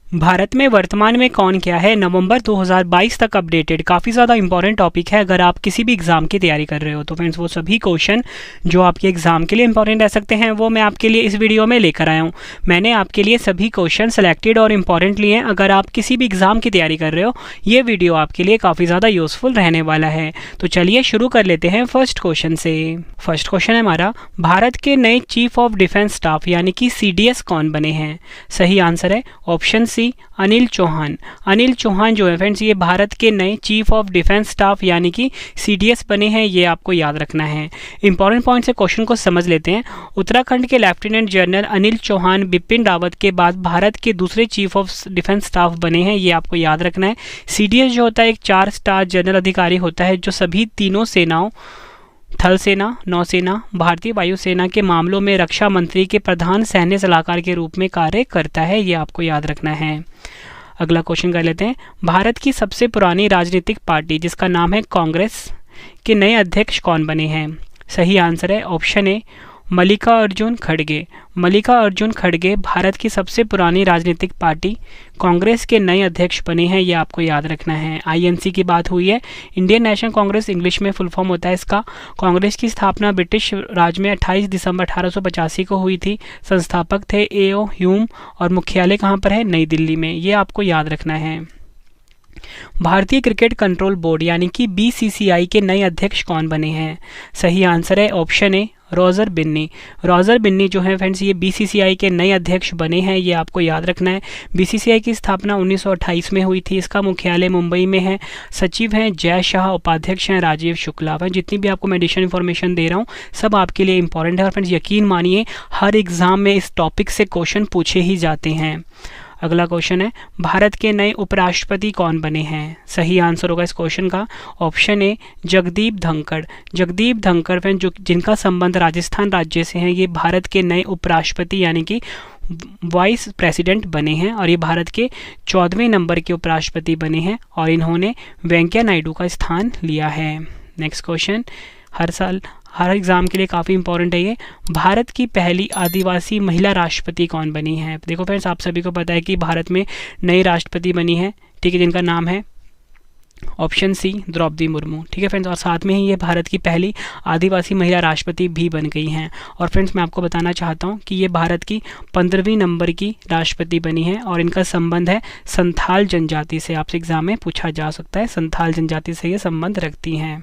भारत में वर्तमान में कौन क्या है, नवंबर 2022 तक अपडेटेड। काफ़ी ज़्यादा इंपॉर्टेंट टॉपिक है अगर आप किसी भी एग्ज़ाम की तैयारी कर रहे हो। तो फ्रेंड्स वो सभी क्वेश्चन जो आपके एग्ज़ाम के लिए इंपॉर्टेंट रह सकते हैं वो मैं आपके लिए इस वीडियो में लेकर आया हूँ। मैंने आपके लिए सभी क्वेश्चन सेलेक्टेड और इम्पॉर्टेंट लिए हैं। अगर आप किसी भी एग्ज़ाम की तैयारी कर रहे हो ये वीडियो आपके लिए काफ़ी ज़्यादा यूज़फुल रहने वाला है। तो चलिए शुरू कर लेते हैं फर्स्ट क्वेश्चन से। फर्स्ट क्वेश्चन है हमारा, भारत के नए चीफ ऑफ डिफेंस स्टाफ यानी कि CDS कौन बने हैं। सही आंसर है ऑप्शन सी, अनिल चौहान। अनिल चौहान जो है फ्रेंड्स ये भारत के नए चीफ ऑफ डिफेंस स्टाफ यानी कि CDS बने हैं, ये आपको याद रखना है। इंपॉर्टेंट पॉइंट से क्वेश्चन को समझ लेते हैं। उत्तराखंड के लेफ्टिनेंट जनरल अनिल चौहान बिपिन रावत के बाद भारत के दूसरे चीफ ऑफ डिफेंस स्टाफ बने हैं, ये आपको याद रखना है। CDS जो होता है एक 4 स्टार जनरल अधिकारी होता है जो सभी तीनों सेनाओं थल सेना, नौसेना, भारतीय वायुसेना के मामलों में रक्षा मंत्री के प्रधान सैन्य सलाहकार के रूप में कार्य करता है, ये आपको याद रखना है। अगला क्वेश्चन कर लेते हैं, भारत की सबसे पुरानी राजनीतिक पार्टी जिसका नाम है कांग्रेस के नए अध्यक्ष कौन बने हैं। सही आंसर है ऑप्शन ए, मल्लिकार्जुन खड़गे। मल्लिकार्जुन खड़गे भारत की सबसे पुरानी राजनीतिक पार्टी कांग्रेस के नए अध्यक्ष बने हैं, ये आपको याद रखना है। INC की बात हुई है, इंडियन नेशनल कांग्रेस इंग्लिश में फुल फॉर्म होता है इसका। कांग्रेस की स्थापना ब्रिटिश राज में 28 दिसंबर 1885 को हुई थी। संस्थापक थे A.O. ह्यूम और मुख्यालय कहाँ पर है, नई दिल्ली में, ये आपको याद रखना है। भारतीय क्रिकेट कंट्रोल बोर्ड यानी कि BCCI के नए अध्यक्ष कौन बने हैं। सही आंसर है option A, Roger Binny. Roger Binny जो है फ्रेंड्स ये BCCI के नए अध्यक्ष बने हैं, ये आपको याद रखना है। BCCI की स्थापना 1928 में हुई थी। इसका मुख्यालय मुंबई में है। सचिव हैं जय शाह, उपाध्यक्ष हैं राजीव शुक्ला। जितनी भी आपको मैं एडिशनल इन्फॉर्मेशन दे रहा हूँ सब आपके लिए इंपॉर्टेंट है और फ्रेंड्स यकीन मानिए हर एग्जाम में इस टॉपिक से क्वेश्चन पूछे ही जाते हैं। अगला क्वेश्चन है, भारत के नए उपराष्ट्रपति कौन बने हैं। सही आंसर होगा इस क्वेश्चन का ऑप्शन ए, जगदीप धनखड़। जगदीप धनखड़ फ्रेंड जो जिनका संबंध राजस्थान राज्य से है, ये भारत के नए उपराष्ट्रपति यानी कि वाइस प्रेसिडेंट बने हैं और ये भारत के 14वें नंबर के उपराष्ट्रपति बने हैं और इन्होंने वेंकैया नायडू का स्थान लिया है। नेक्स्ट क्वेश्चन हर एग्जाम के लिए काफ़ी इंपॉर्टेंट है ये, भारत की पहली आदिवासी महिला राष्ट्रपति कौन बनी है। देखो फ्रेंड्स आप सभी को पता है कि भारत में नई राष्ट्रपति बनी है, ठीक है, जिनका नाम है ऑप्शन सी, द्रौपदी मुर्मू। ठीक है फ्रेंड्स, और साथ में ही ये भारत की पहली आदिवासी महिला राष्ट्रपति भी बन गई हैं। और फ्रेंड्स मैं आपको बताना चाहता हूँ कि ये भारत की 15वीं नंबर की राष्ट्रपति बनी है और इनका संबंध है संथाल जनजाति से। आपसे एग्जाम में पूछा जा सकता है, संथाल जनजाति से ये संबंध रखती हैं।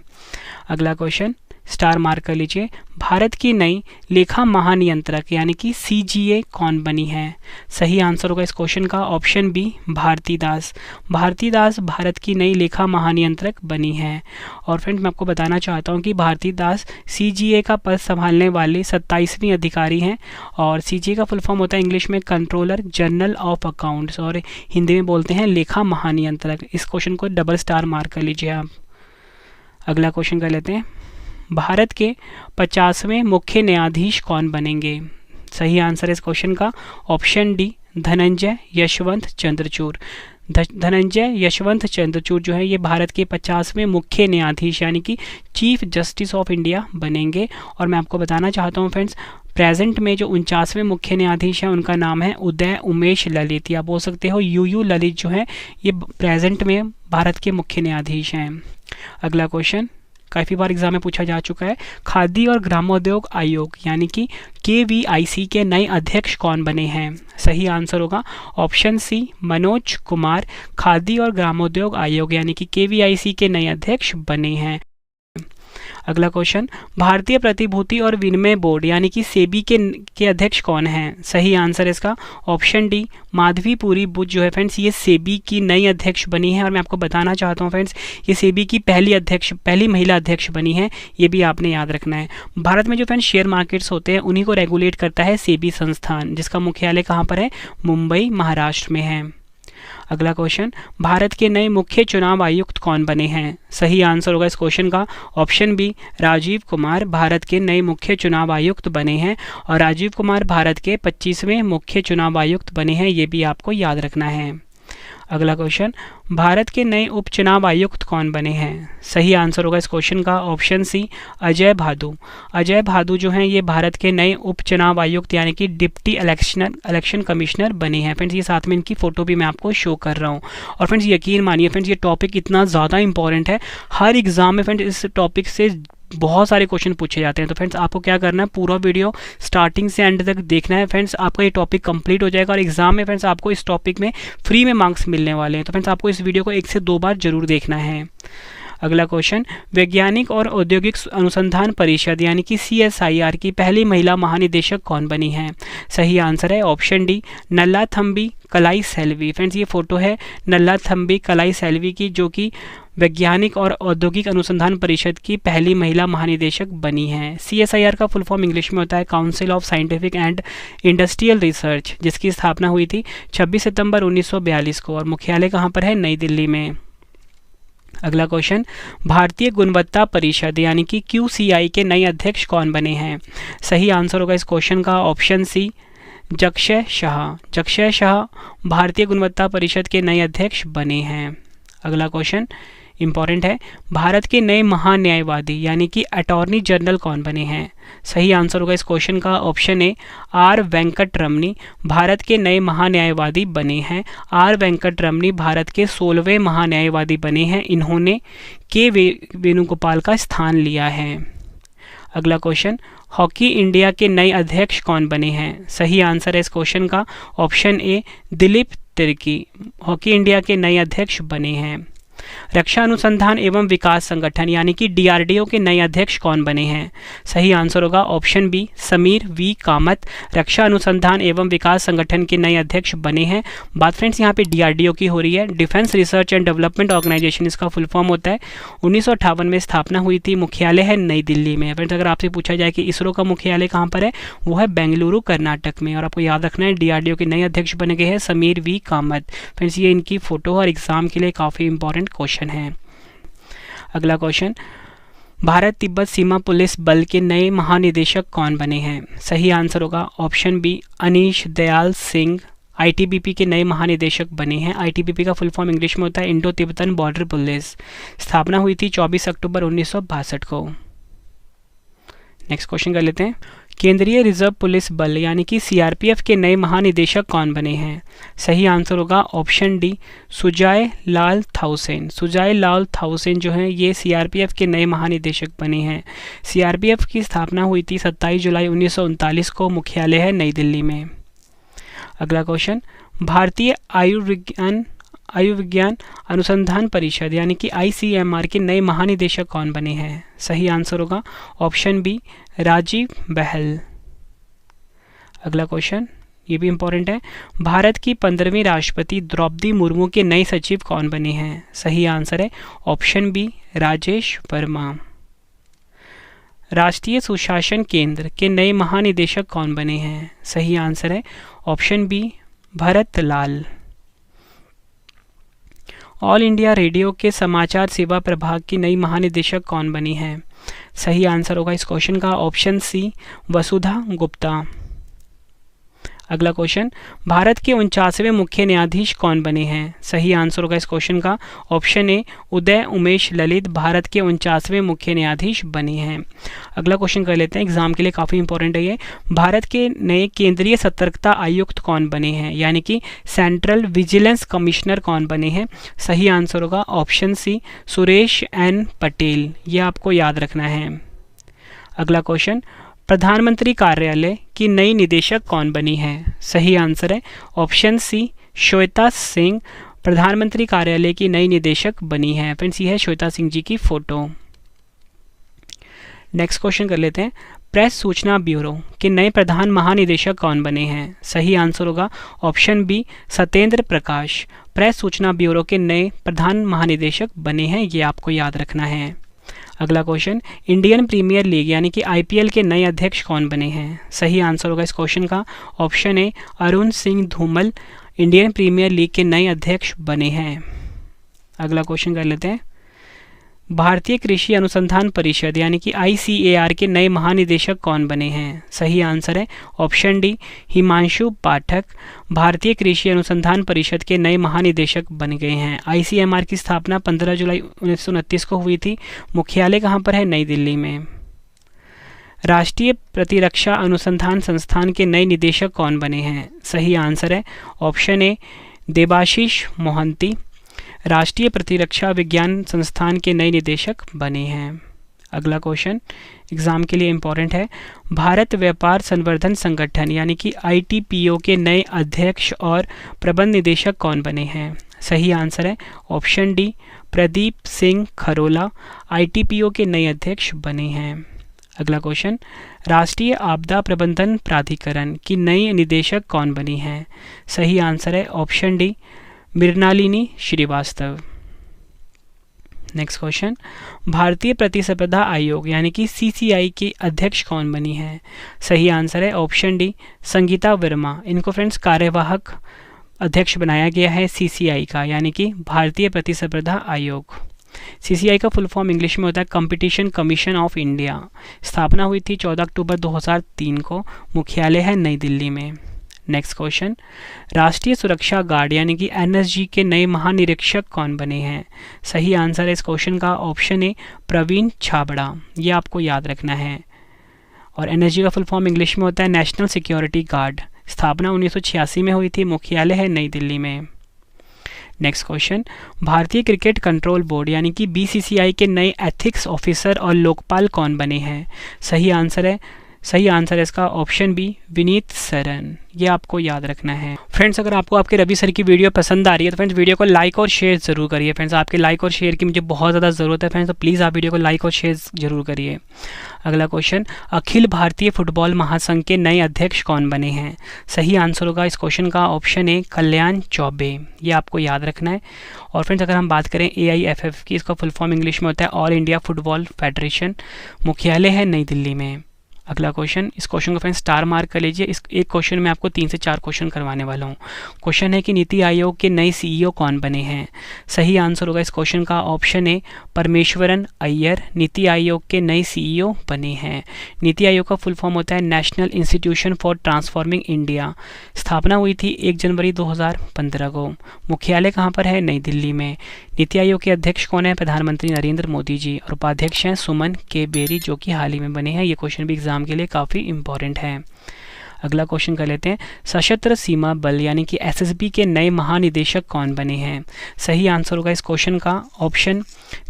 अगला क्वेश्चन स्टार मार्क कर लीजिए, भारत की नई लेखा महानियंत्रक यानी कि CGA कौन बनी है। सही आंसर होगा इस क्वेश्चन का ऑप्शन बी, भारती दास। भारती दास भारत की नई लेखा महानियंत्रक बनी है। और फ्रेंड्स मैं आपको बताना चाहता हूं कि भारती दास CGA का पद संभालने वाले 27वीं अधिकारी हैं और CGA का फुल फॉर्म होता है इंग्लिश में कंट्रोलर जनरल ऑफ अकाउंट्स और हिंदी में बोलते हैं लेखा महानियंत्रक। इस क्वेश्चन को डबल स्टार मार्क कर लीजिए आप। अगला क्वेश्चन कर लेते हैं, भारत के 50वें मुख्य न्यायाधीश कौन बनेंगे। सही आंसर है इस क्वेश्चन का ऑप्शन डी, धनंजय यशवंत चंद्रचूड़। धनंजय यशवंत चंद्रचूड़ जो है ये भारत के 50वें मुख्य न्यायाधीश यानी कि चीफ जस्टिस ऑफ इंडिया बनेंगे। और मैं आपको बताना चाहता हूँ फ्रेंड्स प्रेजेंट में जो 49वें मुख्य न्यायाधीश हैं उनका नाम है उदय उमेश ललित, या बोल सकते हो UU ललित जो है ये प्रेजेंट में भारत के मुख्य न्यायाधीश हैं। अगला क्वेश्चन काफ़ी बार एग्जाम में पूछा जा चुका है, खादी और ग्रामोद्योग आयोग यानी कि KVIC के नए अध्यक्ष कौन बने हैं। सही आंसर होगा ऑप्शन सी, मनोज कुमार। खादी और ग्रामोद्योग आयोग यानी कि KVIC के नए अध्यक्ष बने हैं। अगला क्वेश्चन, भारतीय प्रतिभूति और विनिमय बोर्ड यानी कि सेबी के अध्यक्ष कौन हैं। सही आंसर इसका ऑप्शन डी, माधवी पुरी बुच जो है फ्रेंड्स ये सेबी की नई अध्यक्ष बनी है। और मैं आपको बताना चाहता हूँ फ्रेंड्स ये सेबी की पहली महिला अध्यक्ष बनी है, ये भी आपने याद रखना है। भारत में जो फ्रेंड्स शेयर मार्केट्स होते हैं उन्हीं को रेगुलेट करता है सेबी संस्थान, जिसका मुख्यालय कहाँ पर है, मुंबई महाराष्ट्र में है। अगला क्वेश्चन, भारत के नए मुख्य चुनाव आयुक्त कौन बने हैं। सही आंसर होगा इस क्वेश्चन का ऑप्शन बी, राजीव कुमार भारत के नए मुख्य चुनाव आयुक्त बने हैं। और राजीव कुमार भारत के 25वें मुख्य चुनाव आयुक्त बने हैं, ये भी आपको याद रखना है। अगला क्वेश्चन, भारत के नए उपचुनाव आयुक्त कौन बने हैं? सही आंसर होगा इस क्वेश्चन का ऑप्शन सी, अजय भादु। अजय भादु जो हैं ये भारत के नए उपचुनाव आयुक्त यानी कि डिप्टी इलेक्शन कमिश्नर बने हैं। फ्रेंड्स ये साथ में इनकी फ़ोटो भी मैं आपको शो कर रहा हूँ। और फ्रेंड्स यकीन मानिए फ्रेंड्स ये टॉपिक इतना ज़्यादा इंपॉर्टेंट है, हर एग्ज़ाम में फ्रेंड्स इस टॉपिक से बहुत सारे क्वेश्चन पूछे जाते हैं। तो फ्रेंड्स आपको क्या करना है, पूरा वीडियो स्टार्टिंग से एंड तक देखना है। फ्रेंड्स आपका ये टॉपिक कंप्लीट हो जाएगा और एग्जाम में फ्रेंड्स आपको इस टॉपिक में फ्री में मार्क्स मिलने वाले हैं। तो फ्रेंड्स आपको इस वीडियो को 1 से 2 बार जरूर देखना है। अगला क्वेश्चन, वैज्ञानिक और औद्योगिक अनुसंधान परिषद यानी कि CSIR की पहली महिला महानिदेशक कौन बनी है? सही आंसर है ऑप्शन डी, नल्लाथम्बी कलाईसेल्वी। फ्रेंड्स ये फोटो है नल्लाथम्बी कलाईसेल्वी की, जो कि वैज्ञानिक और औद्योगिक अनुसंधान परिषद की पहली महिला महानिदेशक बनी है। CSIR का फुल फॉर्म इंग्लिश में होता है council of scientific and industrial research, जिसकी स्थापना हुई थी 26 सितंबर 1942 को और मुख्यालय कहाँ पर है? नई दिल्ली में। अगला क्वेश्चन, भारतीय गुणवत्ता परिषद यानी कि QCI के नए अध्यक्ष कौन बने हैं? सही आंसर होगा इस क्वेश्चन का ऑप्शन सी, जक्षय शाह। जक्षय शाह भारतीय गुणवत्ता परिषद के नए अध्यक्ष बने हैं। अगला क्वेश्चन इंपॉर्टेंट है, भारत के नए महान्यायवादी यानी कि अटॉर्नी जनरल कौन बने हैं? सही आंसर होगा इस क्वेश्चन का ऑप्शन ए, आर वेंकट रमनी भारत के नए महान्यायवादी बने हैं। आर वेंकट रमनी भारत के 16वें महान्यायवादी बने हैं। इन्होंने के वेणुगोपाल का स्थान लिया है। अगला क्वेश्चन, हॉकी इंडिया के नए अध्यक्ष कौन बने हैं? सही आंसर है इस क्वेश्चन का ऑप्शन ए, दिलीप तिर्की हॉकी इंडिया के नए अध्यक्ष बने हैं। रक्षा अनुसंधान एवं विकास संगठन यानी कि DRDO के नए अध्यक्ष कौन बने हैं? सही आंसर होगा option B, Sameer V Kamat रक्षा अनुसंधान एवं विकास संगठन के नए अध्यक्ष बने हैं। बात फ्रेंड्स यहाँ पे DRDO की हो रही है, defence research and development organisation इसका फुल फॉर्म होता है। 1958 में स्थापना हुई थी, मुख्यालय है नई दिल्ली में। फ्रेंड्स अगर आपसे पूछा जाए कि इसरो का मुख्यालय कहाँ पर है, वो है बेंगलुरु कर्नाटक में। और आपको याद रखना है DRDO के नए अध्यक्ष बने गए हैं समीर वी कामत। फ्रेंड्स ये इनकी फोटो और एग्जाम के लिए काफ़ी इंपॉर्टेंट क्वेश्चन है। अगला क्वेश्चन, भारत तिब्बत सीमा पुलिस बल के नए महानिदेशक कौन बने हैं? सही आंसर होगा option B, Anish Dayal Singh ITBP के नए महानिदेशक बने हैं। ITBP का फुल फॉर्म इंग्लिश में होता है इंडो तिब्बतन बॉर्डर पुलिस। स्थापना हुई थी 24 अक्टूबर 1962 को। नेक्स्ट क्वेश्चन कर लेते हैं, केंद्रीय रिजर्व पुलिस बल यानी कि CRPF के नए महानिदेशक कौन बने हैं? सही आंसर होगा ऑप्शन डी, सुजाय लाल थाउसेन। सुजाय लाल थाउसेन जो हैं ये CRPF के नए महानिदेशक बने हैं। CRPF की स्थापना हुई थी 27 जुलाई 1939 को, मुख्यालय है नई दिल्ली में। अगला क्वेश्चन, भारतीय आयुर्विज्ञान अनुसंधान परिषद यानी कि ICMR के नए महानिदेशक कौन बने हैं? सही आंसर होगा ऑप्शन बी, राजीव बहल। अगला क्वेश्चन ये भी इंपॉर्टेंट है, भारत की 15वीं राष्ट्रपति द्रौपदी मुर्मू के नए सचिव कौन बने हैं? सही आंसर है ऑप्शन बी, राजेश वर्मा। राष्ट्रीय सुशासन केंद्र के नए महानिदेशक कौन बने हैं? सही आंसर है option B, Bharat Lal. All India radio के समाचार सेवा प्रभाग की नई महानिदेशक कौन बनी है? सही आंसर होगा इस क्वेश्चन का ऑप्शन सी, वसुधा गुप्ता। अगला क्वेश्चन, भारत के 49वें मुख्य न्यायाधीश कौन बने हैं? सही आंसर होगा इस क्वेश्चन का ऑप्शन ए, उदय उमेश ललित भारत के 49वें मुख्य न्यायाधीश बने हैं। अगला क्वेश्चन कर लेते हैं, एग्जाम के लिए काफ़ी इंपॉर्टेंट है ये। भारत के नए केंद्रीय सतर्कता आयुक्त कौन बने हैं यानी कि सेंट्रल विजिलेंस कमिश्नर कौन बने हैं? सही आंसर होगा option C, Suresh N Patel. ये आपको याद रखना है। अगला क्वेश्चन, प्रधानमंत्री कार्यालय की नई निदेशक कौन बनी है? सही आंसर है ऑप्शन सी, श्वेता सिंह प्रधानमंत्री कार्यालय की नई निदेशक बनी है। फ्रेंड्स ये है श्वेता सिंह जी की फोटो। नेक्स्ट क्वेश्चन कर लेते हैं, प्रेस सूचना ब्यूरो के नए प्रधान महानिदेशक कौन बने हैं? सही आंसर होगा ऑप्शन बी, सत्येंद्र प्रकाश प्रेस सूचना ब्यूरो के नए प्रधान महानिदेशक बने हैं। ये आपको याद रखना है। अगला क्वेश्चन, इंडियन प्रीमियर लीग यानी कि IPL के नए अध्यक्ष कौन बने हैं? सही आंसर होगा इस क्वेश्चन का option A, Arun Singh Dhumal Indian premier league के नए अध्यक्ष बने हैं। अगला क्वेश्चन कर लेते हैं, भारतीय कृषि अनुसंधान परिषद यानी कि ICAR के नए महानिदेशक कौन बने हैं? सही आंसर है ऑप्शन डी हिमांशु पाठक भारतीय कृषि अनुसंधान परिषद के नए महानिदेशक बन गए हैं। ICMR की स्थापना 15 जुलाई 1929 को हुई थी। मुख्यालय कहाँ पर है? नई दिल्ली में। राष्ट्रीय प्रतिरक्षा अनुसंधान संस्थान के नए निदेशक कौन बने हैं? सही आंसर है ऑप्शन ए देबाशीष मोहंती राष्ट्रीय प्रतिरक्षा विज्ञान संस्थान के नए निदेशक बने हैं। अगला क्वेश्चन एग्जाम के लिए इम्पोर्टेंट है। भारत व्यापार संवर्धन संगठन यानी कि ITPO के नए अध्यक्ष और प्रबंध निदेशक कौन बने हैं? सही आंसर है option D Pradeep Singh Kharola ITPO के नए अध्यक्ष बने हैं। अगला क्वेश्चन राष्ट्रीय आपदा प्रबंधन प्राधिकरण की नई निदेशक कौन बनी हैं? सही आंसर है option D Mrinalini Srivastava. Next question भारतीय प्रतिस्पर्धा आयोग यानी कि CCI की अध्यक्ष कौन बनी है? सही आंसर है ऑप्शन डी संगीता वर्मा। इनको फ्रेंड्स कार्यवाहक अध्यक्ष बनाया गया है CCI का यानी कि भारतीय प्रतिस्पर्धा आयोग। CCI का फुल फॉर्म इंग्लिश में होता है कंपटीशन कमीशन ऑफ इंडिया। स्थापना हुई थी 14 अक्टूबर 2003 को। मुख्यालय है नई दिल्ली में। नेक्स्ट क्वेश्चन राष्ट्रीय सुरक्षा गार्ड यानी कि NSG के नए महानिरीक्षक कौन बने हैं? सही आंसर है इस क्वेश्चन का ऑप्शन ए प्रवीण छाबड़ा। ये आपको याद रखना है। और NSG का फुल फॉर्म इंग्लिश में होता है नेशनल सिक्योरिटी गार्ड। स्थापना 1986 में हुई थी। मुख्यालय है नई दिल्ली में। नेक्स्ट क्वेश्चन भारतीय क्रिकेट कंट्रोल बोर्ड यानी कि BCCI के नए एथिक्स ऑफिसर और लोकपाल कौन बने हैं? सही आंसर है इसका ऑप्शन बी विनीत सरन। ये आपको याद रखना है। फ्रेंड्स अगर आपको आपके रवि सर की वीडियो पसंद आ रही है तो फ्रेंड्स वीडियो को लाइक और शेयर जरूर करिए। फ्रेंड्स आपके लाइक और शेयर की मुझे बहुत ज़्यादा ज़रूरत है फ्रेंड्स, तो प्लीज़ आप वीडियो को लाइक और शेयर जरूर करिए। अगला क्वेश्चन अखिल भारतीय फुटबॉल महासंघ के नए अध्यक्ष कौन बने हैं? सही आंसर होगा इस क्वेश्चन का ऑप्शन ए कल्याण चौबे। ये आपको याद रखना है। और फ्रेंड्स अगर हम बात करें AIFF की, इसका फुल फॉर्म इंग्लिश में होता है ऑल इंडिया फुटबॉल फेडरेशन। मुख्यालय है नई दिल्ली में। अगला क्वेश्चन, इस क्वेश्चन को फ्रेंड्स स्टार मार्क कर लीजिए। इस एक क्वेश्चन में आपको 3 से 4 क्वेश्चन करवाने वाला हूँ। क्वेश्चन है कि नीति आयोग के नए CEO कौन बने हैं? सही आंसर होगा इस क्वेश्चन का ऑप्शन ए परमेश्वरन अय्यर। नीति आयोग के नए CEO बने हैं। नीति आयोग का फुल फॉर्म होता है national institution for transforming India. स्थापना हुई थी 1 जनवरी 2015 को। मुख्यालय कहाँ पर है? नई दिल्ली में। नीति आयोग के अध्यक्ष कौन है? प्रधानमंत्री नरेंद्र मोदी जी। और उपाध्यक्ष हैं सुमन के बेरी जो कि हाल ही में बने हैं। ये क्वेश्चन भी एग्जाम के लिए काफ़ी इंपॉर्टेंट है। अगला क्वेश्चन कर लेते हैं सशस्त्र सीमा बल यानी कि SSB के नए महानिदेशक कौन बने हैं? सही आंसर होगा इस क्वेश्चन का ऑप्शन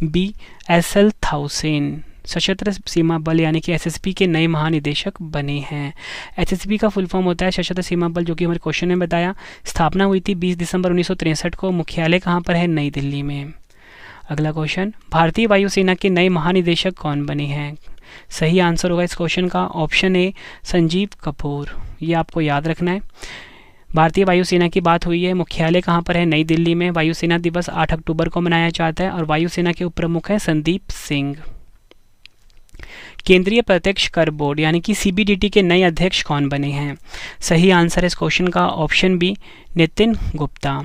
बी SL थाउसेन। सशस्त्र सीमा बल यानी कि SSB के नए महानिदेशक बने हैं। SSB का फुल फॉर्म होता है सशस्त्र सीमा बल, जो कि हमारे क्वेश्चन में बताया। स्थापना हुई थी 20 दिसंबर 1963 को। मुख्यालय कहाँ पर है? नई दिल्ली में। अगला क्वेश्चन भारतीय वायुसेना के नए महानिदेशक कौन बने हैं? सही आंसर होगा इस क्वेश्चन का ऑप्शन ए संजीव कपूर। ये आपको याद रखना है। भारतीय वायुसेना की बात हुई है। मुख्यालय कहाँ पर है? नई दिल्ली में। वायुसेना दिवस 8 अक्टूबर को मनाया जाता है और वायुसेना के उप प्रमुख हैं संदीप सिंह। केंद्रीय प्रत्यक्ष कर बोर्ड यानी कि CBDT के नए अध्यक्ष कौन बने हैं? सही आंसर है इस क्वेश्चन का ऑप्शन बी नितिन गुप्ता।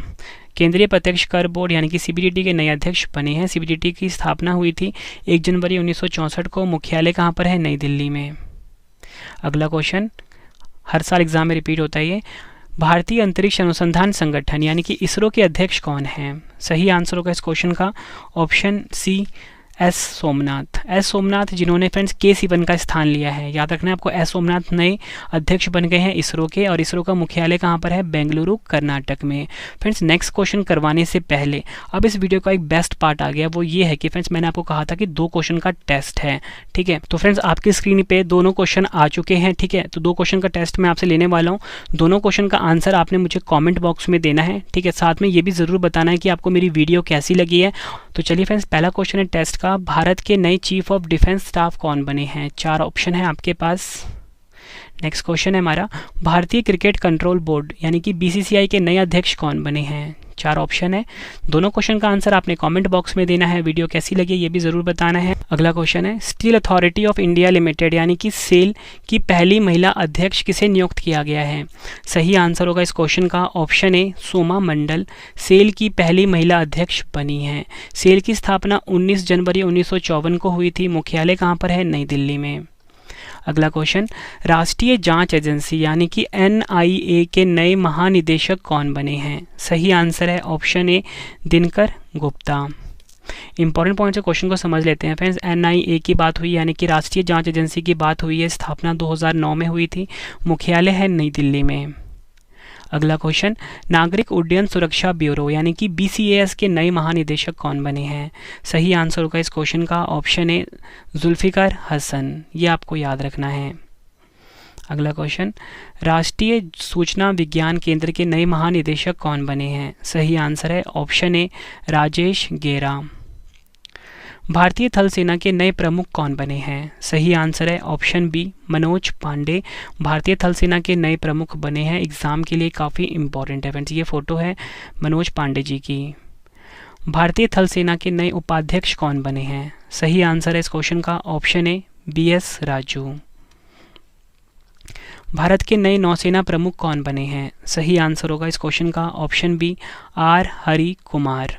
केंद्रीय प्रत्यक्ष कर बोर्ड यानी कि CBDT के नए अध्यक्ष बने हैं। CBDT की स्थापना हुई थी 1 जनवरी 1964 को। मुख्यालय कहाँ पर है? नई दिल्ली में। अगला क्वेश्चन हर साल एग्जाम में रिपीट होता है ये। भारतीय अंतरिक्ष अनुसंधान संगठन यानी कि ISRO के अध्यक्ष कौन हैं? सही आंसर होगा इस क्वेश्चन का ऑप्शन सी S सोमनाथ जिन्होंने फ्रेंड्स K-Sivan का स्थान लिया है। याद रखना है आपको। S सोमनाथ नए अध्यक्ष बन गए हैं ISRO के। और ISRO का मुख्यालय कहाँ पर है? बेंगलुरु कर्नाटक में। फ्रेंड्स नेक्स्ट क्वेश्चन करवाने से पहले अब इस वीडियो का एक बेस्ट पार्ट आ गया, वो ये है कि फ्रेंड्स मैंने आपको कहा था कि 2 क्वेश्चन का टेस्ट है। ठीक है, तो फ्रेंड्स आपकी स्क्रीन पे दोनों क्वेश्चन आ चुके हैं। ठीक है, तो 2 क्वेश्चन का टेस्ट मैं आपसे लेने वाला हूँ। दोनों क्वेश्चन का आंसर आपने मुझे कॉमेंट बॉक्स में देना है। ठीक है, साथ में ये भी ज़रूर बताना है कि आपको मेरी वीडियो कैसी लगी है। तो चलिए फ्रेंड्स पहला क्वेश्चन है टेस्ट का। भारत के नए चीफ ऑफ डिफेंस स्टाफ कौन बने हैं? 4 ऑप्शन है आपके पास। नेक्स्ट क्वेश्चन है हमारा, भारतीय क्रिकेट कंट्रोल बोर्ड यानी कि बीसीसीआई के नए अध्यक्ष कौन बने हैं? 4 ऑप्शन है। दोनों क्वेश्चन का आंसर आपने कमेंट बॉक्स में देना है। वीडियो कैसी लगी ये भी ज़रूर बताना है। अगला क्वेश्चन है, steel authority of India limited यानी कि सेल की पहली महिला अध्यक्ष किसे नियुक्त किया गया है? सही आंसर होगा इस क्वेश्चन का ऑप्शन ए, सोमा मंडल सेल की पहली महिला अध्यक्ष बनी है। सेल की स्थापना 19 जनवरी 1954 को हुई थी। मुख्यालय कहाँ पर है? नई दिल्ली में। अगला क्वेश्चन, राष्ट्रीय जांच एजेंसी यानी कि एनआईए के नए महानिदेशक कौन बने हैं? सही आंसर है ऑप्शन ए, दिनकर गुप्ता। इंपॉर्टेंट पॉइंट से क्वेश्चन को समझ लेते हैं फ्रेंड्स। एनआईए की बात हुई यानी कि राष्ट्रीय जांच एजेंसी की बात हुई है। स्थापना 2009 में हुई थी। मुख्यालय है नई दिल्ली में। अगला क्वेश्चन, नागरिक उड्डयन सुरक्षा ब्यूरो यानी कि बीसीएएस के नए महानिदेशक कौन बने हैं? सही आंसर होगा इस क्वेश्चन का ऑप्शन ए, जुल्फिकार हसन। ये आपको याद रखना है। अगला क्वेश्चन, राष्ट्रीय सूचना विज्ञान केंद्र के नए महानिदेशक कौन बने हैं? सही आंसर है ऑप्शन ए, राजेश गेरा। भारतीय थल सेना के नए प्रमुख कौन बने हैं? सही आंसर है ऑप्शन बी, मनोज पांडे। भारतीय थल सेना के नए प्रमुख बने हैं। एग्जाम के लिए काफ़ी इंपॉर्टेंट है फ्रेंड्स। ये फोटो है मनोज पांडे जी की। भारतीय थल सेना के नए उपाध्यक्ष कौन बने हैं? सही आंसर है इस क्वेश्चन का ऑप्शन ए, बीएस राजू। भारत के नए नौसेना प्रमुख कौन बने हैं? सही आंसर होगा इस क्वेश्चन का option B, R Hari Kumar.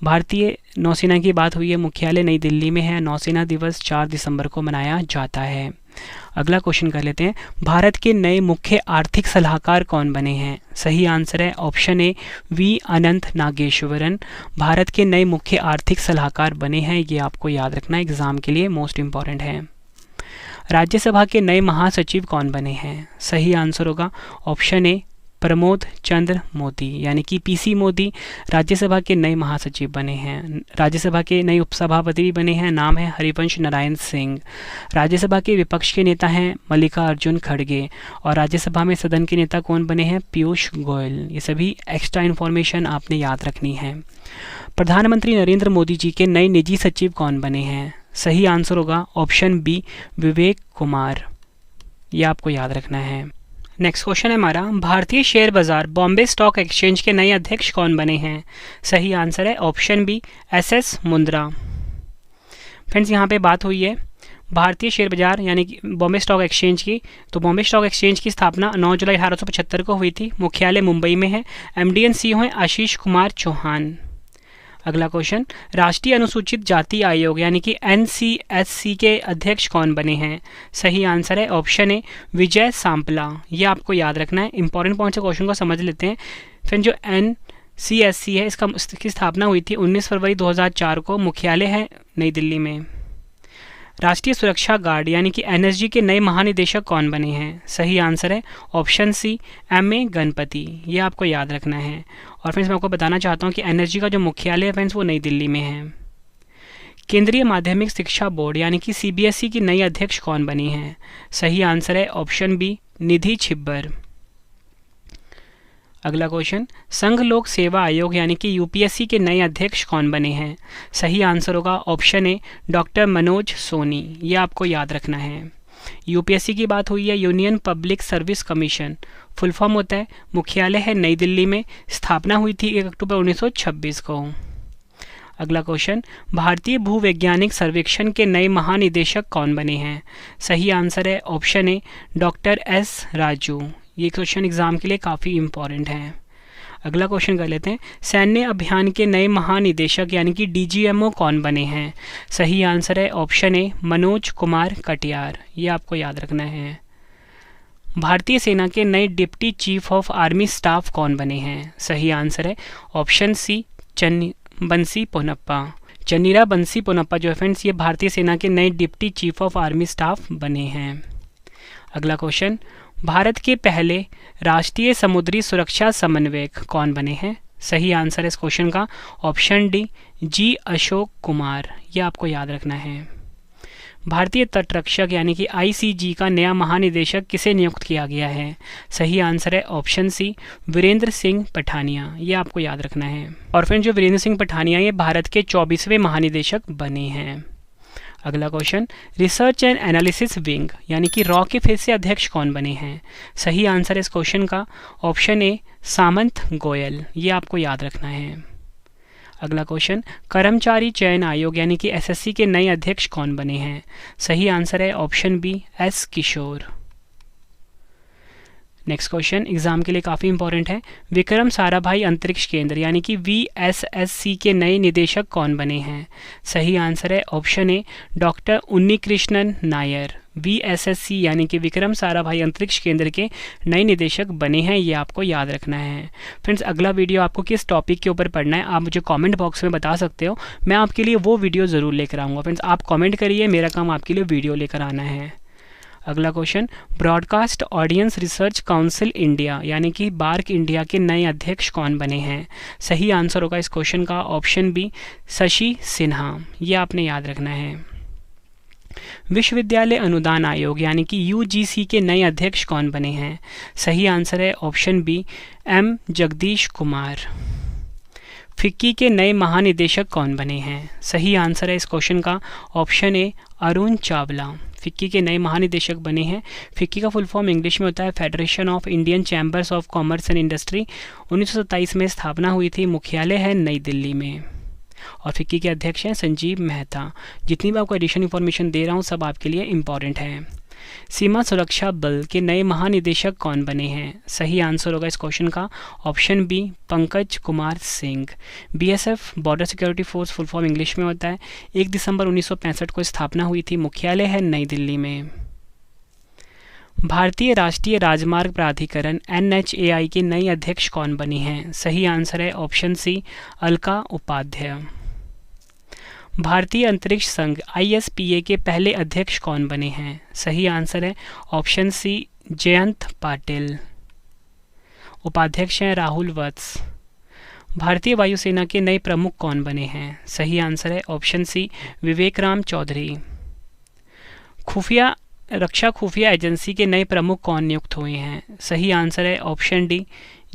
भारतीय नौसेना की बात हुई है। मुख्यालय नई दिल्ली में है। नौसेना दिवस 4 दिसंबर को मनाया जाता है। अगला क्वेश्चन कर लेते हैं, भारत के नए मुख्य आर्थिक सलाहकार कौन बने हैं? सही आंसर है ऑप्शन ए, वी अनंत नागेश्वरन। भारत के नए मुख्य आर्थिक सलाहकार बने हैं। ये आपको याद रखना एग्जाम के लिए मोस्ट इंपॉर्टेंट है। राज्यसभा के नए महासचिव कौन बने हैं? सही आंसर होगा ऑप्शन ए, प्रमोद चंद्र मोदी यानी कि पीसी मोदी राज्यसभा के नए महासचिव बने हैं। राज्यसभा के नए उपसभापति भी बने हैं। नाम है हरिवंश नारायण सिंह। राज्यसभा के विपक्ष के नेता हैं मल्लिकार्जुन खड़गे। और राज्यसभा में सदन के नेता कौन बने हैं? पीयूष गोयल। ये सभी एक्स्ट्रा इन्फॉर्मेशन आपने याद रखनी है। प्रधानमंत्री नरेंद्र मोदी जी के नए निजी सचिव कौन बने हैं? सही आंसर होगा ऑप्शन बी, विवेक कुमार। ये आपको याद रखना है। नेक्स्ट क्वेश्चन है हमारा, भारतीय शेयर बाजार बॉम्बे स्टॉक एक्सचेंज के नए अध्यक्ष कौन बने हैं? सही आंसर है option B, SS Mundra. Friends यहाँ पे बात हुई है भारतीय शेयर बाजार यानी कि बॉम्बे स्टॉक एक्सचेंज की। तो बॉम्बे स्टॉक एक्सचेंज की स्थापना 9 जुलाई 1875 को हुई थी। मुख्यालय मुंबई में है। एमडी एंड सीईओ हैं आशीष कुमार चौहान। अगला क्वेश्चन, राष्ट्रीय अनुसूचित जाति आयोग यानी कि एनसीएससी के अध्यक्ष कौन बने हैं? सही आंसर है ऑप्शन ए, विजय सांपला। ये आपको याद रखना है। इंपॉर्टेंट पॉइंट से क्वेश्चन को समझ लेते हैं। फिर जो एनसीएससी है इसकी स्थापना हुई थी 19 फरवरी 2004 को। मुख्यालय है नई दिल्ली में। राष्ट्रीय सुरक्षा गार्ड यानी कि एनएसजी के नए महानिदेशक कौन बने हैं? सही आंसर है ऑप्शन सी, एमए गणपति। ये आपको याद रखना है। और फ्रेंड्स मैं आपको बताना चाहता हूँ कि एनएसजी का जो मुख्यालय है फ्रेंड्स वो नई दिल्ली में है। केंद्रीय माध्यमिक शिक्षा बोर्ड यानी कि सीबीएसई की नई अध्यक्ष कौन बनी है? सही आंसर है ऑप्शन बी, निधि छिब्बर। अगला क्वेश्चन, संघ लोक सेवा आयोग यानी कि यूपीएससी के नए अध्यक्ष कौन बने हैं? सही आंसर होगा option A, doctor Manoj Soni. ये आपको याद रखना है। यूपीएससी की बात हुई है। Union public service commission full form होता है। मुख्यालय है नई दिल्ली में। स्थापना हुई थी 1 अक्टूबर 1926 को। अगला क्वेश्चन, भारतीय भूवैज्ञानिक सर्वेक्षण के नए महानिदेशक कौन बने हैं? सही आंसर है option A, doctor S Raju. ये क्वेश्चन एग्जाम के लिए काफ़ी इंपॉर्टेंट है। अगला क्वेश्चन कर लेते हैं, सैन्य अभियान के नए महानिदेशक यानी कि डीजीएमओ कौन बने हैं? सही आंसर है ऑप्शन ए, मनोज कुमार कटियार। ये आपको याद रखना है। भारतीय सेना के नए deputy chief of army staff कौन बने हैं? सही आंसर है ऑप्शन सी, बंसी पोनप्पा। चन्नीरा बंसी पोनप्पा जो है फ्रेंड्स ये भारतीय सेना के नए deputy chief of army staff बने हैं। अगला क्वेश्चन, भारत के पहले राष्ट्रीय समुद्री सुरक्षा समन्वयक कौन बने हैं? सही आंसर है इस क्वेश्चन का ऑप्शन डी, जी अशोक कुमार। यह आपको याद रखना है। भारतीय तटरक्षक यानी कि आईसीजी का नया महानिदेशक किसे नियुक्त किया गया है? सही आंसर है ऑप्शन सी, वीरेंद्र सिंह पठानिया। ये आपको याद रखना है। और फिर जो वीरेंद्र सिंह पठानिया ये भारत के 24वें महानिदेशक बने हैं। अगला question, research and analysis wing यानी कि रॉ के फिर से अध्यक्ष कौन बने हैं? सही आंसर है इस क्वेश्चन का ऑप्शन ए सामंत गोयल, ये आपको याद रखना है। अगला क्वेश्चन, कर्मचारी चयन आयोग यानी कि एसएससी के नए अध्यक्ष कौन बने हैं? सही आंसर है ऑप्शन बी एस किशोर। नेक्स्ट क्वेश्चन एग्जाम के लिए काफ़ी इंपॉर्टेंट है, विक्रम साराभाई अंतरिक्ष केंद्र यानी कि वीएसएससी के नए निदेशक कौन बने हैं? सही आंसर है option A doctor Unnikrishnan Nair. VSSC यानी कि विक्रम साराभाई अंतरिक्ष केंद्र के नए निदेशक बने हैं, ये आपको याद रखना है। फ्रेंड्स, अगला वीडियो आपको किस टॉपिक के ऊपर पढ़ना है आप मुझे कमेंट बॉक्स में बता सकते हो, मैं आपके लिए वो वीडियो ज़रूर लेकर आऊँगा। फ्रेंड्स, आप कमेंट करिए, मेरा काम आपके लिए वीडियो लेकर आना है। अगला question, broadcast audience research council India यानी कि बार्क इंडिया के नए अध्यक्ष कौन बने हैं? सही आंसर होगा इस क्वेश्चन का ऑप्शन बी शशि सिन्हा, ये आपने याद रखना है। विश्वविद्यालय अनुदान आयोग यानी कि यूजीसी के नए अध्यक्ष कौन बने हैं? सही आंसर है option B M Jagadish Kumar. FICCI के नए महानिदेशक कौन बने हैं? सही आंसर है इस क्वेश्चन का option A Arun Chawla. FICCI के नए महानिदेशक बने हैं। फिक्की का फुल फॉर्म इंग्लिश में होता है federation of Indian chambers of commerce and industry. 1927 में स्थापना हुई थी, मुख्यालय है नई दिल्ली में। और फिक्की के अध्यक्ष हैं संजीव मेहता। जितनी भी आपको एडिशनल इन्फॉर्मेशन दे रहा हूँ सब आपके लिए इंपॉर्टेंट है। सीमा सुरक्षा बल के नए महानिदेशक कौन बने हैं? सही आंसर होगा इस क्वेश्चन का option B Pankaj Kumar Singh. BSF border security force full form English में होता है। 1 दिसंबर 1965 को स्थापना हुई थी, मुख्यालय है नई दिल्ली में। भारतीय राष्ट्रीय राजमार्ग प्राधिकरण NHAI के नए अध्यक्ष कौन बनी हैं? सही आंसर है ऑप्शन सी अलका उपाध्याय। भारतीय अंतरिक्ष संघ ISPA के पहले अध्यक्ष कौन बने हैं? सही आंसर है ऑप्शन सी जयंत पाटिल। उपाध्यक्ष हैं राहुल वत्स। भारतीय वायुसेना के नए प्रमुख कौन बने हैं? सही आंसर है ऑप्शन सी विवेक राम चौधरी। रक्षा खुफिया एजेंसी के नए प्रमुख कौन नियुक्त हुए हैं? सही आंसर है option D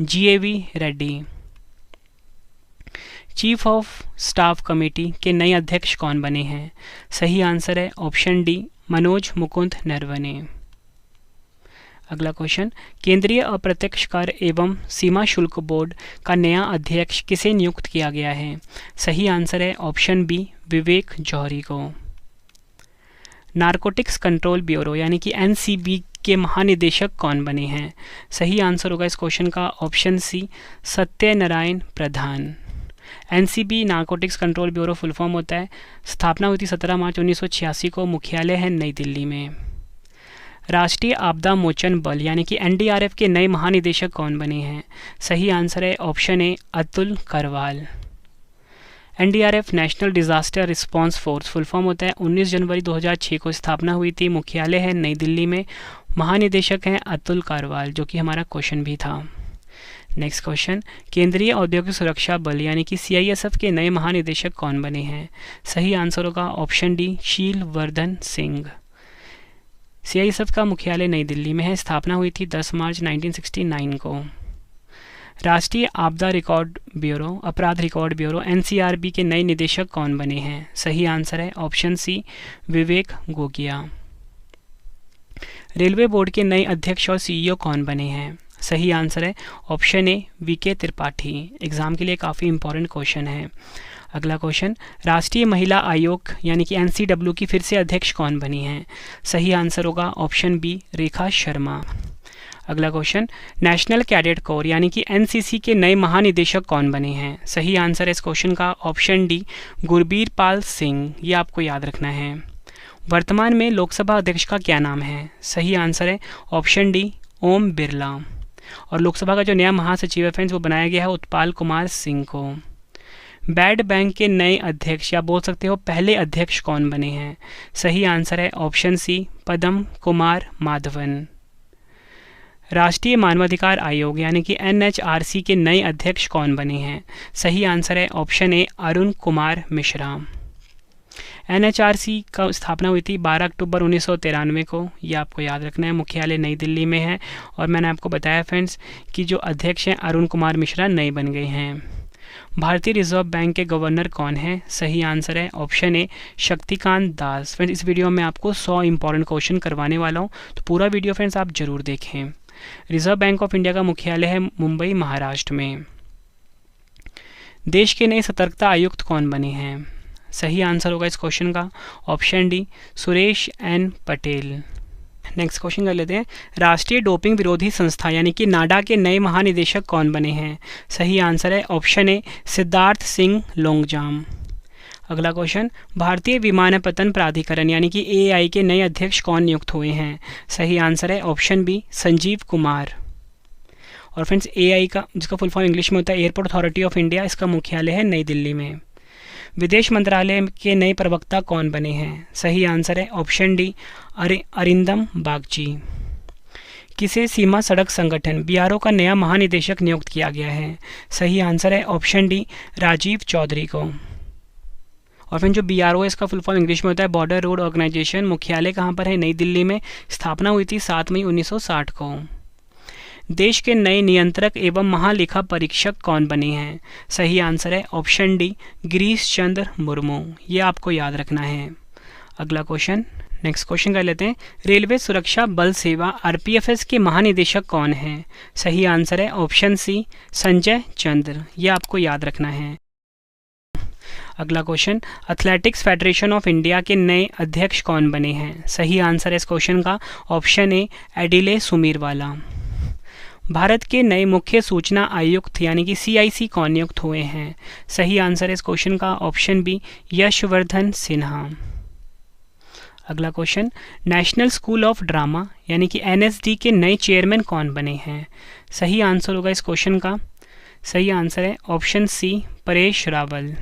GAV Reddy. Chief of staff committee के नए अध्यक्ष कौन बने हैं? सही आंसर है ऑप्शन डी मनोज मुकुंद नरवणे। अगला क्वेश्चन, केंद्रीय अप्रत्यक्ष कर एवं सीमा शुल्क बोर्ड का नया अध्यक्ष किसे नियुक्त किया गया है? सही आंसर है ऑप्शन बी विवेक जौहरी को। नारकोटिक्स कंट्रोल ब्यूरो यानी कि NCB के महानिदेशक कौन बने हैं? सही आंसर होगा इस क्वेश्चन का ऑप्शन सी सत्यनारायण प्रधान। NCB narcotics control bureau full form होता है। स्थापना हुई थी 17 मार्च 1986 को, मुख्यालय है नई दिल्ली में। राष्ट्रीय आपदा मोचन बल यानी कि NDRF के नए महानिदेशक कौन बने हैं? सही आंसर है ऑप्शन ए Atul Karwal. NDRF national disaster response force full form होता है। 19 जनवरी 2006 को स्थापना हुई थी, मुख्यालय है नई दिल्ली में। महानिदेशक हैं अतुल करवाल, जो कि हमारा क्वेश्चन भी था। नेक्स्ट क्वेश्चन, केंद्रीय औद्योगिक सुरक्षा बल यानी कि CISF के नए महानिदेशक कौन बने हैं? सही आंसर होगा ऑप्शन डी शील वर्धन सिंह। CISF का मुख्यालय नई दिल्ली में है। स्थापना हुई थी 10 मार्च 1969 को। राष्ट्रीय आपदा रिकॉर्ड ब्यूरो अपराध रिकॉर्ड ब्यूरो NCRB के नए निदेशक कौन बने हैं? सही आंसर है ऑप्शन सी विवेक गोगिया। रेलवे बोर्ड के नए अध्यक्ष और CEO कौन बने हैं? सही आंसर है ऑप्शन ए VK त्रिपाठी। एग्जाम के लिए काफ़ी इंपॉर्टेंट क्वेश्चन है। अगला क्वेश्चन, राष्ट्रीय महिला आयोग यानी कि NCW की फिर से अध्यक्ष कौन बनी हैं? सही आंसर होगा ऑप्शन बी रेखा शर्मा। अगला क्वेश्चन, नेशनल कैडेट कोर यानी कि NCC के नए महानिदेशक कौन बने हैं? सही आंसर है इस क्वेश्चन का ऑप्शन डी गुरबीर पाल सिंह, ये आपको याद रखना है। वर्तमान में लोकसभा अध्यक्ष का क्या नाम है? सही आंसर है ऑप्शन डी ओम बिरला। और लोकसभा का जो नया महासचिव है फ्रेंड्स वो बनाया गया है उत्पाल कुमार सिंह को। बैड बैंक के नए अध्यक्ष या बोल सकते हो पहले अध्यक्ष कौन बने हैं? सही आंसर है ऑप्शन सी पदम कुमार माधवन। राष्ट्रीय मानवाधिकार आयोग यानी कि NHRC के नए अध्यक्ष कौन बने हैं? सही आंसर है option A Arun Kumar Mishra. NHRC का स्थापना हुई थी 12 अक्टूबर 1993 को, ये आपको याद रखना है। मुख्यालय नई दिल्ली में है। और मैंने आपको बताया फ्रेंड्स कि जो अध्यक्ष हैं अरुण कुमार मिश्रा नए बन गए हैं। भारतीय रिजर्व बैंक के गवर्नर कौन है? सही आंसर है ऑप्शन ए शक्तिकांत दास। फ्रेंड्स, इस वीडियो में आपको 100 इंपॉर्टेंट क्वेश्चन करवाने वाला हूँ, तो पूरा वीडियो फ्रेंड्स आप जरूर देखें। रिजर्व बैंक ऑफ इंडिया का मुख्यालय है मुंबई, महाराष्ट्र में। देश के नए सतर्कता आयुक्त कौन बने हैं? सही आंसर होगा इस क्वेश्चन का option D Suresh N Patel. Next question कर लेते हैं। राष्ट्रीय डोपिंग विरोधी संस्था यानी कि नाडा के नए महानिदेशक कौन बने हैं? सही आंसर है ऑप्शन ए सिद्धार्थ सिंह लोंगजाम। अगला क्वेश्चन, भारतीय विमानपत्तन प्राधिकरण यानी कि एआई के नए अध्यक्ष कौन नियुक्त हुए हैं? सही आंसर है ऑप्शन बी संजीव कुमार। और फ्रेंड्स, एआई का जिसका फुल फॉर्म इंग्लिश में होता है एयरपोर्ट अथॉरिटी ऑफ इंडिया, इसका मुख्यालय है नई दिल्ली में। विदेश मंत्रालय के नए प्रवक्ता कौन बने हैं? सही आंसर है ऑप्शन डी अरिंदम बागची। किसे सीमा सड़क संगठन बीआरओ का नया महानिदेशक नियुक्त किया गया है? सही आंसर है ऑप्शन डी राजीव चौधरी को। और फिर जो बीआरओ है इसका फुल फॉर्म इंग्लिश में होता है बॉर्डर रोड ऑर्गेनाइजेशन, मुख्यालय कहाँ पर है? नई दिल्ली में। स्थापना हुई थी 7 मई 1960 को। देश के नए नियंत्रक एवं महालेखा परीक्षक कौन बने हैं? सही आंसर है ऑप्शन डी गिरीश चंद्र मुर्मू। ये आपको याद रखना है। अगला क्वेश्चन, नेक्स्ट क्वेश्चन कर लेते हैं। रेलवे सुरक्षा बल सेवा आरपीएफएस के महानिदेशक कौन हैं? सही आंसर है ऑप्शन सी संजय चंद्र। ये आपको याद रखना है। अगला question, athletics federation of India के नए अध्यक्ष कौन बने हैं? सही आंसर है इस क्वेश्चन का ऑप्शन ए एडिले सुमीरवाला। भारत के नए मुख्य सूचना आयुक्त यानी कि सीआईसी कौन नियुक्त हुए हैं? सही आंसर है इस क्वेश्चन का ऑप्शन बी यशवर्धन सिन्हा। अगला question, national school of drama यानी कि एनएसडी के नए चेयरमैन कौन बने हैं? सही आंसर होगा इस क्वेश्चन का, सही आंसर है ऑप्शन सी परेश रावल।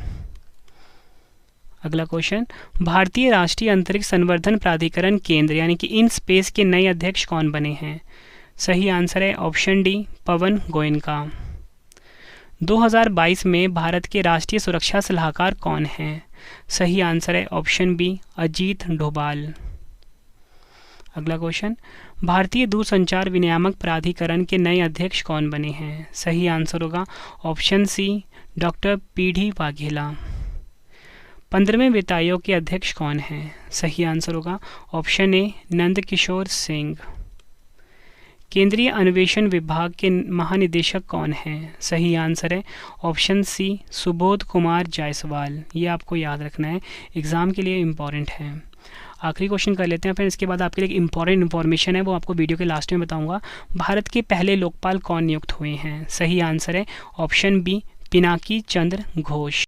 अगला क्वेश्चन, भारतीय राष्ट्रीय अंतरिक्ष संवर्धन प्राधिकरण केंद्र यानी कि इन स्पेस के नए अध्यक्ष कौन बने हैं? सही आंसर है ऑप्शन डी पवन गोयनका। 2022 में भारत के राष्ट्रीय सुरक्षा सलाहकार कौन हैं? सही आंसर है ऑप्शन बी अजीत डोभाल। अगला क्वेश्चन, भारतीय दूरसंचार विनियामक प्राधिकरण के नए अध्यक्ष कौन बने हैं? सही आंसर होगा option C doctor PD Vaghela. 15वें वित्त आयोग के अध्यक्ष कौन हैं? सही आंसर होगा ऑप्शन ए नंदकिशोर सिंह। केंद्रीय अन्वेषण विभाग के महानिदेशक कौन हैं? सही आंसर है ऑप्शन सी सुबोध कुमार जायसवाल। ये आपको याद रखना है, एग्जाम के लिए इम्पॉर्टेंट है। आखिरी क्वेश्चन कर लेते हैं, फिर इसके बाद आपके लिए एक इंपॉर्टेंट इन्फॉर्मेशन है वो आपको वीडियो के लास्ट में बताऊंगा। भारत के पहले लोकपाल कौन नियुक्त हुए हैं? सही आंसर है ऑप्शन बी पिनाकी चंद्र घोष।